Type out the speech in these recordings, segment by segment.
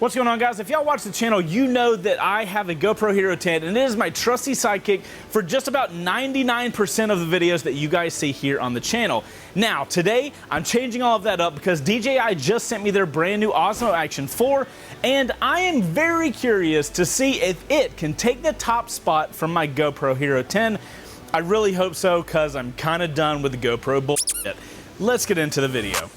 What's going on, guys? If y'all watch the channel, you know that I have a GoPro Hero 10 and it is my trusty sidekick for just about 99% of the videos that you guys see here on the channel. Now, today, I'm changing all of that up because DJI just sent me their brand new Osmo Action 4, and I am very curious to see if it can take the top spot from my GoPro Hero 10. I really hope so, because I'm kind of done with the GoPro bullshit. Let's get into the video.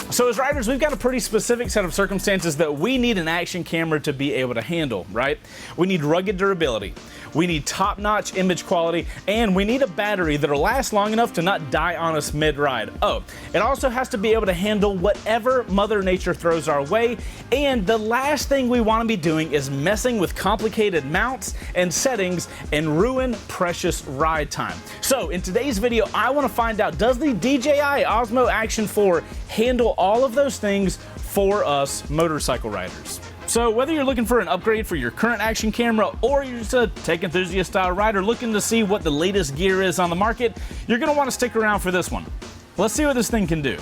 So as riders, we've got a pretty specific set of circumstances that we need an action camera to be able to handle, right? We need rugged durability, we need top-notch image quality, and we need a battery that'll last long enough to not die on us mid-ride. Oh, it also has to be able to handle whatever Mother Nature throws our way, and the last thing we want to be doing is messing with complicated mounts and settings and ruin precious ride time. So in today's video, I want to find out, does the DJI Osmo Action 4 handle all of those things for us motorcycle riders? So whether you're looking for an upgrade for your current action camera or you're just a tech enthusiast style rider looking to see what the latest gear is on the market, you're going to want to stick around for this one. Let's see what this thing can do.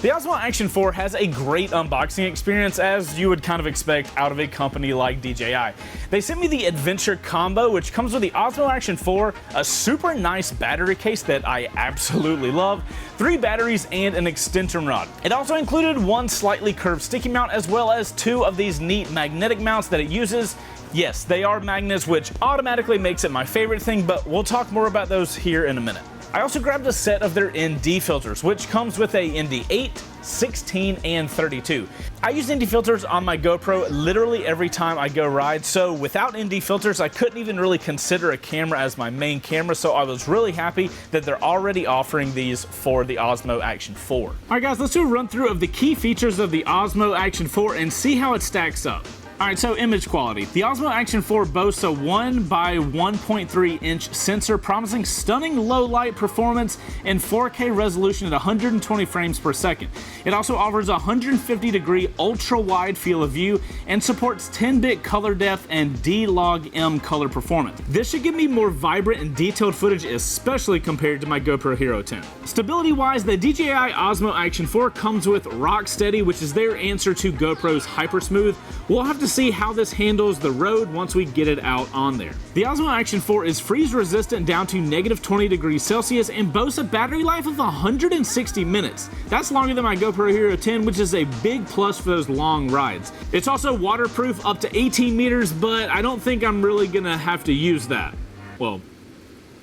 The Osmo Action 4 has a great unboxing experience, as you would kind of expect out of a company like DJI. They sent me the Adventure Combo, which comes with the Osmo Action 4, a super nice battery case that I absolutely love, 3 batteries, and an extension rod. It also included one slightly curved sticky mount, as well as 2 of these neat magnetic mounts that it uses. Yes, they are magnets, which automatically makes it my favorite thing, but we'll talk more about those here in a minute. I also grabbed a set of their ND filters, which comes with a ND 8, 16, and 32. I use ND filters on my GoPro literally every time I go ride, so without ND filters, I couldn't even really consider a camera as my main camera, so I was really happy that they're already offering these for the Osmo Action 4. All right, guys, let's do a run through of the key features of the Osmo Action 4 and see how it stacks up. Alright, so image quality. The Osmo Action 4 boasts a 1 by 1.3 inch sensor, promising stunning low light performance and 4K resolution at 120 frames per second. It also offers a 150 degree ultra wide field of view and supports 10-bit color depth and D-Log-M color performance. This should give me more vibrant and detailed footage, especially compared to my GoPro Hero 10. Stability wise, the DJI Osmo Action 4 comes with Rocksteady, which is their answer to GoPro's Hypersmooth. We'll have to see how this handles the road once we get it out on there. The Osmo Action 4 is freeze resistant down to -20 degrees Celsius and boasts a battery life of 160 minutes. That's longer than my GoPro Hero 10, which is a big plus for those long rides. It's also waterproof up to 18 meters, but I don't think I'm really gonna have to use that. Well,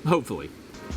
hopefully.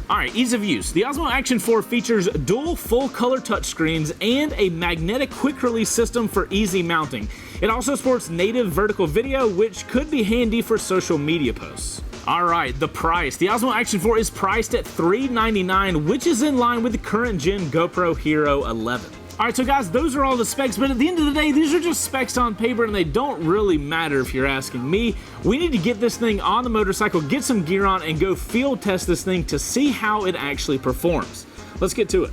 Alright, ease of use. The Osmo Action 4 features dual full-color touchscreens and a magnetic quick-release system for easy mounting. It also supports native vertical video, which could be handy for social media posts. Alright, the price. The Osmo Action 4 is priced at $399, which is in line with the current gen GoPro Hero 11. Alright, so guys, those are all the specs, but at the end of the day, these are just specs on paper and they don't really matter if you're asking me. We need to get this thing on the motorcycle, get some gear on, and go field test this thing to see how it actually performs. Let's get to it.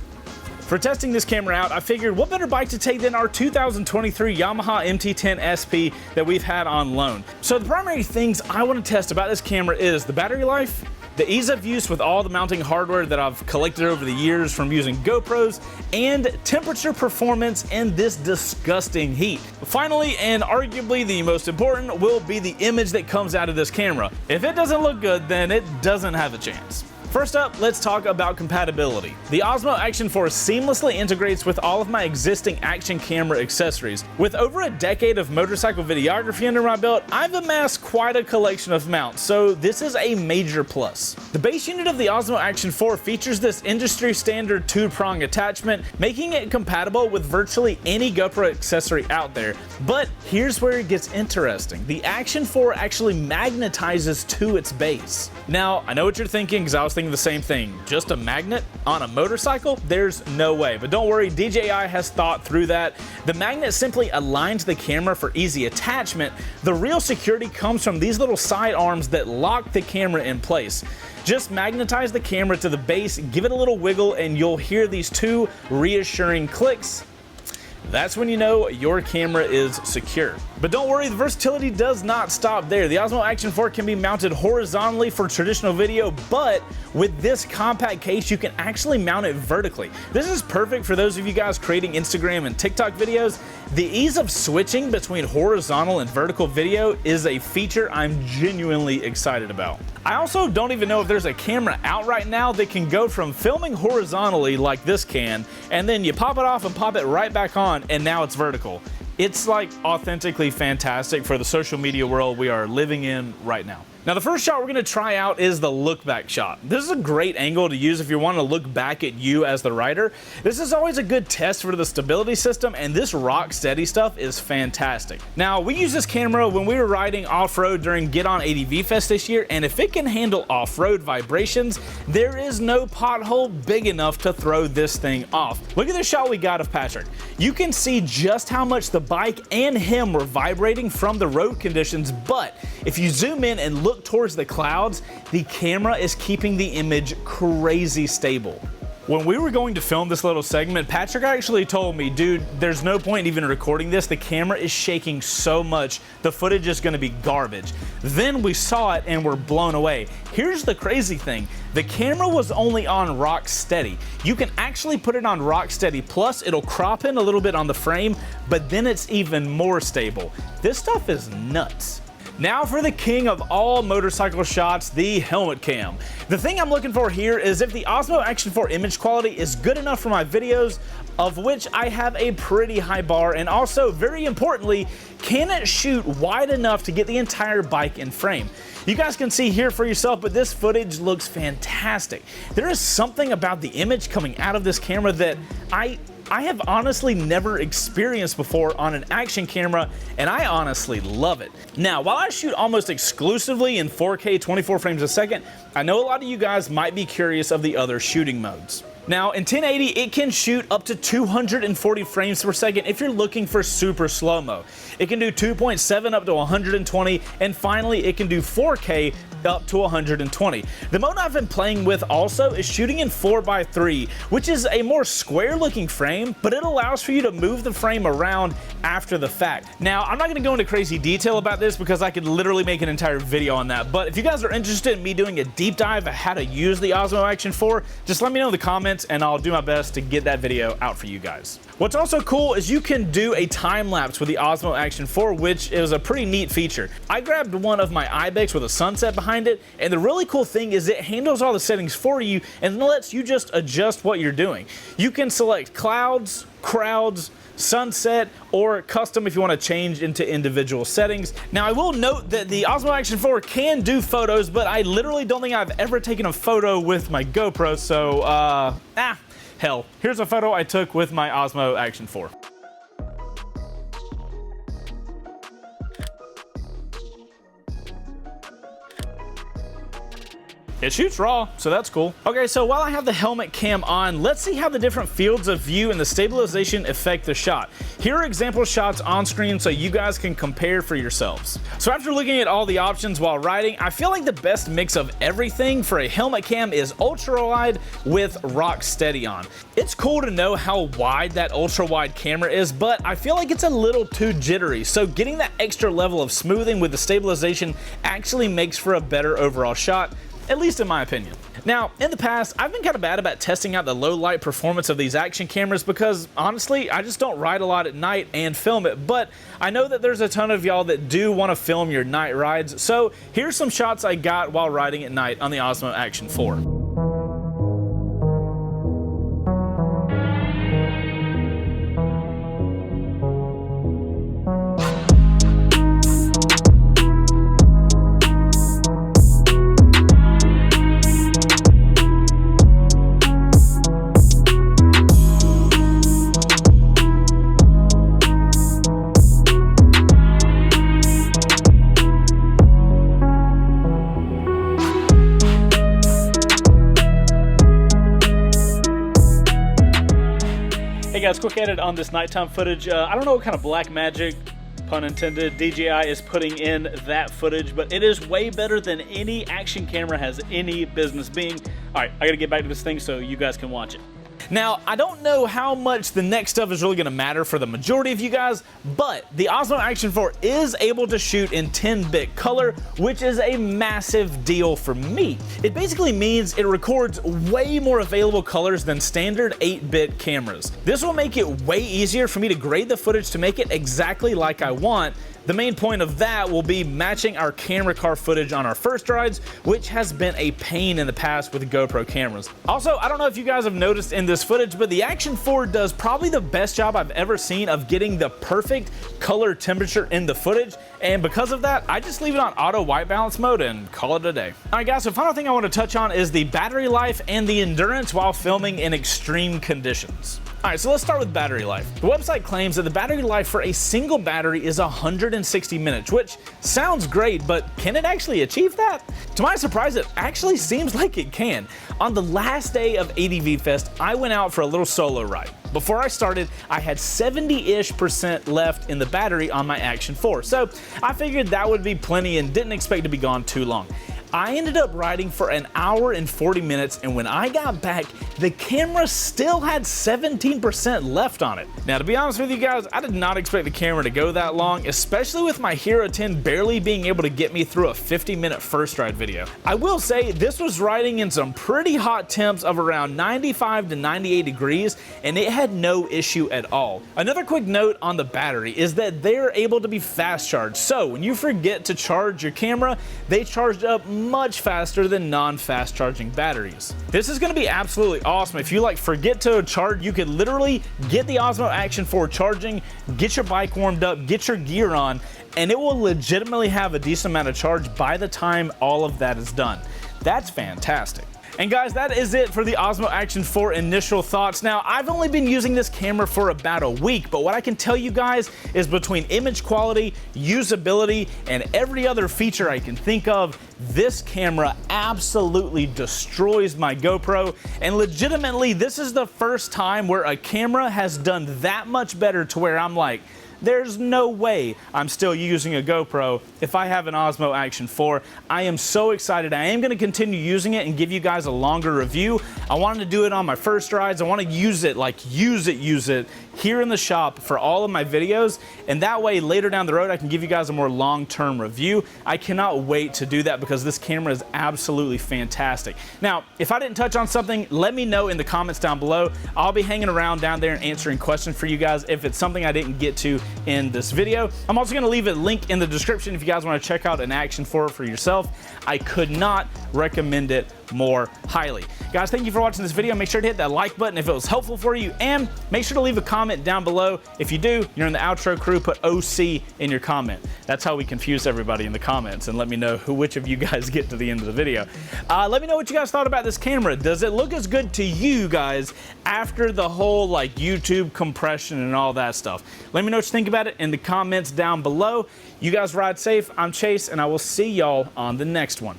For testing this camera out, I figured what better bike to take than our 2023 Yamaha MT10 SP that we've had on loan. So the primary things I want to test about this camera is the battery life, the ease of use with all the mounting hardware that I've collected over the years from using GoPros, and temperature performance in this disgusting heat. Finally, and arguably the most important, will be the image that comes out of this camera. If it doesn't look good, then it doesn't have a chance. First up, let's talk about compatibility. The Osmo Action 4 seamlessly integrates with all of my existing action camera accessories. With over a decade of motorcycle videography under my belt, I've amassed quite a collection of mounts, so this is a major plus. The base unit of the Osmo Action 4 features this industry standard 2-prong attachment, making it compatible with virtually any GoPro accessory out there. But here's where it gets interesting. The Action 4 actually magnetizes to its base. Now, I know what you're thinking, because I was thinking the same thing. Just a magnet on a motorcycle? There's no way. But don't worry, DJI has thought through that. The magnet simply aligns the camera for easy attachment. The real security comes from these little side arms that lock the camera in place. Just magnetize the camera to the base, give it a little wiggle, and you'll hear these 2 reassuring clicks. That's when you know your camera is secure. But don't worry, the versatility does not stop there. The Osmo Action 4 can be mounted horizontally for traditional video, but with this compact case, you can actually mount it vertically. This is perfect for those of you guys creating Instagram and TikTok videos. The ease of switching between horizontal and vertical video is a feature I'm genuinely excited about. I also don't even know if there's a camera out right now that can go from filming horizontally like this can, and then you pop it off and pop it right back on, and now it's vertical. It's like authentically fantastic for the social media world we are living in right now. Now, the first shot we're gonna try out is the look back shot. This is a great angle to use if you want to look back at you as the rider. This is always a good test for the stability system, and this rock steady stuff is fantastic. Now, we used this camera when we were riding off-road during Get On ADV Fest this year, and if it can handle off-road vibrations, there is no pothole big enough to throw this thing off. Look at the shot we got of Patrick. You can see just how much the bike and him were vibrating from the road conditions, but if you zoom in and look towards the clouds, the camera is keeping the image crazy stable. When we were going to film this little segment, Patrick actually told me, dude, there's no point in even recording this. The camera is shaking so much, the footage is gonna be garbage. Then we saw it and were blown away. Here's the crazy thing. The camera was only on rock steady. You can actually put it on rock steady, plus it'll crop in a little bit on the frame, but then it's even more stable. This stuff is nuts. Now for the king of all motorcycle shots, the helmet cam. The thing I'm looking for here is if the Osmo Action 4 image quality is good enough for my videos, of which I have a pretty high bar, and also, very importantly, can it shoot wide enough to get the entire bike in frame? You guys can see here for yourself, but this footage looks fantastic. There is something about the image coming out of this camera that I have honestly never experienced before on an action camera, and I honestly love it. Now, while I shoot almost exclusively in 4K 24 frames a second, I know a lot of you guys might be curious of the other shooting modes. Now, in 1080, it can shoot up to 240 frames per second if you're looking for super slow-mo. It can do 2.7 up to 120, and finally, it can do 4K up to 120. The mode I've been playing with also is shooting in 4:3, which is a more square-looking frame, but it allows for you to move the frame around after the fact. Now, I'm not gonna go into crazy detail about this because I could literally make an entire video on that, but if you guys are interested in me doing a deep dive of how to use the Osmo Action 4, just let me know in the comments and I'll do my best to get that video out for you guys. What's also cool is you can do a time lapse with the Osmo Action 4, which is a pretty neat feature. I grabbed one of my Ibex with a sunset behind it, and the really cool thing is it handles all the settings for you and lets you just adjust what you're doing. You can select clouds, crowds, sunset, or custom if you want to change into individual settings. Now, I will note that the Osmo Action 4 can do photos, but I literally don't think I've ever taken a photo with my GoPro, so hell. Here's a photo I took with my Osmo Action 4. It shoots raw, so that's cool. Okay, so while I have the helmet cam on, let's see how the different fields of view and the stabilization affect the shot. Here are example shots on screen so you guys can compare for yourselves. So after looking at all the options while riding, I feel like the best mix of everything for a helmet cam is ultra wide with rock steady on. It's cool to know how wide that ultra wide camera is, but I feel like it's a little too jittery. So getting that extra level of smoothing with the stabilization actually makes for a better overall shot, at least in my opinion. Now, in the past, I've been kind of bad about testing out the low light performance of these action cameras because honestly, I just don't ride a lot at night and film it, but I know that there's a ton of y'all that do want to film your night rides, so here's some shots I got while riding at night on the Osmo Action 4. Hey guys, quick edit on this nighttime footage. I don't know what kind of black magic, pun intended, DJI is putting in that footage, but it is way better than any action camera has any business being. All right, I gotta get back to this thing so you guys can watch it. Now, I don't know how much the next stuff is really going to matter for the majority of you guys, but the Osmo Action 4 is able to shoot in 10-bit color, which is a massive deal for me. It basically means it records way more available colors than standard 8-bit cameras. This will make it way easier for me to grade the footage to make it exactly like I want. The main point of that will be matching our camera car footage on our first rides, which has been a pain in the past with GoPro cameras. Also, I don't know if you guys have noticed in this footage, but the Action 4 does probably the best job I've ever seen of getting the perfect color temperature in the footage, and because of that, I just leave it on auto white balance mode and call it a day. All right guys, so final thing I want to touch on is the battery life and the endurance while filming in extreme conditions. All right, so let's start with battery life. The website claims that the battery life for a single battery is 160 minutes, which sounds great, but can it actually achieve that? To my surprise, it actually seems like it can. On the last day of ADV Fest, I went out for a little solo ride. Before I started, I had 70-ish% left in the battery on my Action 4, so I figured that would be plenty and didn't expect to be gone too long. I ended up riding for an hour and 40 minutes, and when I got back, the camera still had 17% left on it. Now, to be honest with you guys, I did not expect the camera to go that long, especially with my Hero 10 barely being able to get me through a 50-minute first ride video. I will say, this was riding in some pretty hot temps of around 95 to 98 degrees, and it had no issue at all. Another quick note on the battery is that they're able to be fast charged, so when you forget to charge your camera, they charge up much faster than non-fast charging batteries. This is going to be absolutely awesome. If you forget to charge, you could literally get the Osmo Action 4 charging, get your bike warmed up, get your gear on, and it will legitimately have a decent amount of charge by the time all of that is done. That's fantastic. And guys, that is it for the Osmo Action 4 initial thoughts. Now, I've only been using this camera for about a week, but what I can tell you guys is between image quality, usability, and every other feature I can think of, this camera absolutely destroys my GoPro. And legitimately, this is the first time where a camera has done that much better to where I'm like, there's no way I'm still using a GoPro if I have an Osmo Action 4. I am so excited. I am going to continue using it and give you guys a longer review. I wanted to do it on my first rides. I want to use it, use it here in the shop for all of my videos. And that way, later down the road, I can give you guys a more long-term review. I cannot wait to do that because this camera is absolutely fantastic. Now, if I didn't touch on something, let me know in the comments down below. I'll be hanging around down there and answering questions for you guys if it's something I didn't get to in this video. I'm also going to leave a link in the description if you guys want to check out an Action 4 for yourself. I could not recommend it more highly. Guys, thank you for watching this video. Make sure to hit that like button if it was helpful for you, and make sure to leave a comment down below. If you do, you're in the outro crew, put OC in your comment. That's how we confuse everybody in the comments and let me know which of you guys get to the end of the video. Let me know what you guys thought about this camera. Does it look as good to you guys after the whole YouTube compression and all that stuff? Let me know what you think about it in the comments down below. You guys ride safe. I'm Chase, and I will see y'all on the next one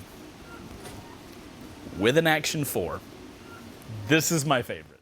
with an Action 4. This is my favorite.